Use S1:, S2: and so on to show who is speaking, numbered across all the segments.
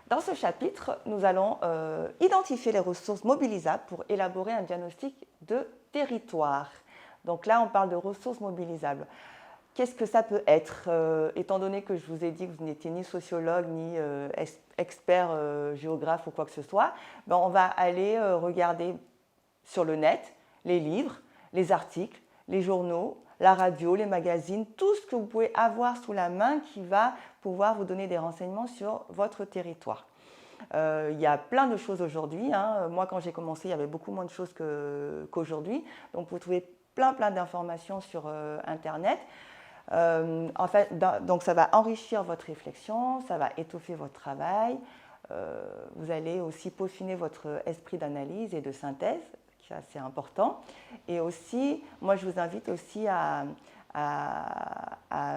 S1: Dans ce chapitre, nous allons identifier les ressources mobilisables pour élaborer un diagnostic de territoire. Donc là, on parle de ressources mobilisables. Qu'est-ce que ça peut être étant donné que je vous ai dit que vous n'étiez ni sociologue, ni expert géographe ou quoi que ce soit, ben on va aller regarder sur le net les livres, les articles, les journaux, la radio, les magazines, tout ce que vous pouvez avoir sous la main qui va pouvoir vous donner des renseignements sur votre territoire. Il y a plein de choses aujourd'hui. Moi, quand j'ai commencé, il y avait beaucoup moins de choses qu'aujourd'hui. Donc, vous trouvez plein d'informations sur Internet. En fait, donc, ça va enrichir votre réflexion, ça va étoffer votre travail. Vous allez aussi peaufiner votre esprit d'analyse et de synthèse, qui est assez important. Et aussi, moi, je vous invite aussi à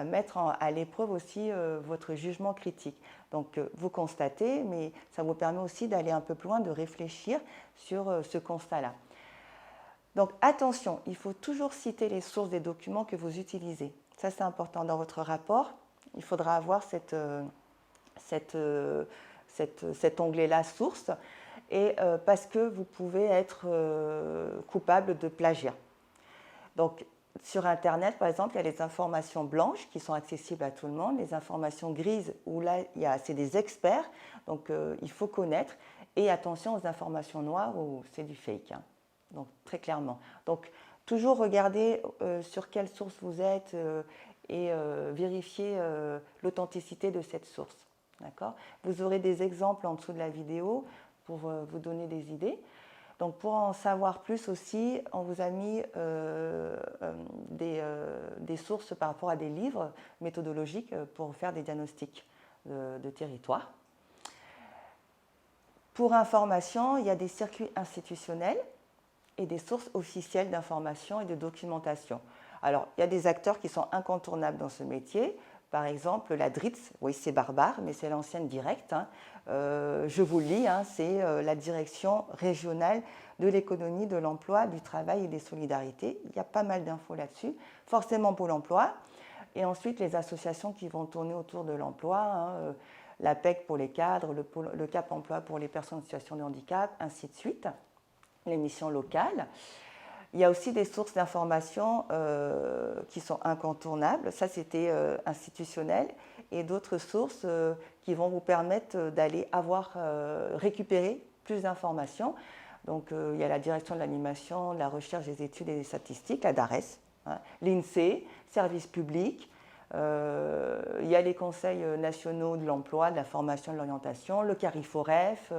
S1: mettre à l'épreuve aussi votre jugement critique. Donc, vous constatez, mais ça vous permet aussi d'aller un peu plus loin, de réfléchir sur ce constat-là. Donc, attention, il faut toujours citer les sources des documents que vous utilisez. Ça, c'est important. Dans votre rapport, il faudra avoir cet onglet-là, source, et parce que vous pouvez être coupable de plagiat. Donc, sur Internet, par exemple, il y a les informations blanches qui sont accessibles à tout le monde, les informations grises où là, c'est des experts, donc il faut connaître, et attention aux informations noires où c'est du fake, donc très clairement. Donc, toujours regarder sur quelle source vous êtes et vérifier l'authenticité de cette source. D'accord ? Vous aurez des exemples en dessous de la vidéo pour vous donner des idées. Donc pour en savoir plus aussi, on vous a mis des sources par rapport à des livres méthodologiques pour faire des diagnostics de territoire. Pour information, il y a des circuits institutionnels et des sources officielles d'information et de documentation. Alors, il y a des acteurs qui sont incontournables dans ce métier. Par exemple, la DRITS, oui, c'est barbare, mais c'est l'ancienne directe. Je vous le lis, c'est la Direction régionale de l'économie, de l'emploi, du travail et des solidarités. Il y a pas mal d'infos là-dessus. Forcément Pôle emploi. Et ensuite, les associations qui vont tourner autour de l'emploi, la PEC pour les cadres, le CAP emploi pour les personnes en situation de handicap, ainsi de suite. Les missions locales. Il y a aussi des sources d'information qui sont incontournables, ça c'était institutionnel, et d'autres sources qui vont vous permettre d'aller récupérer plus d'informations. Donc il y a la Direction de l'animation, de la recherche, des études et des statistiques, la DARES, l'INSEE, Service public, il y a les conseils nationaux de l'emploi, de la formation et de l'orientation, le CARIFOREF,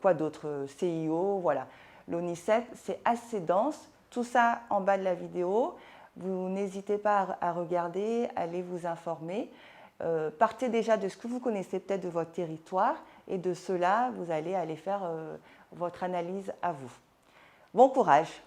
S1: quoi d'autre, CIO, voilà. L'ONICEF, c'est assez dense. Tout ça en bas de la vidéo. Vous n'hésitez pas à regarder, allez vous informer. Partez déjà de ce que vous connaissez peut-être de votre territoire et de cela, vous allez aller faire votre analyse à vous. Bon courage!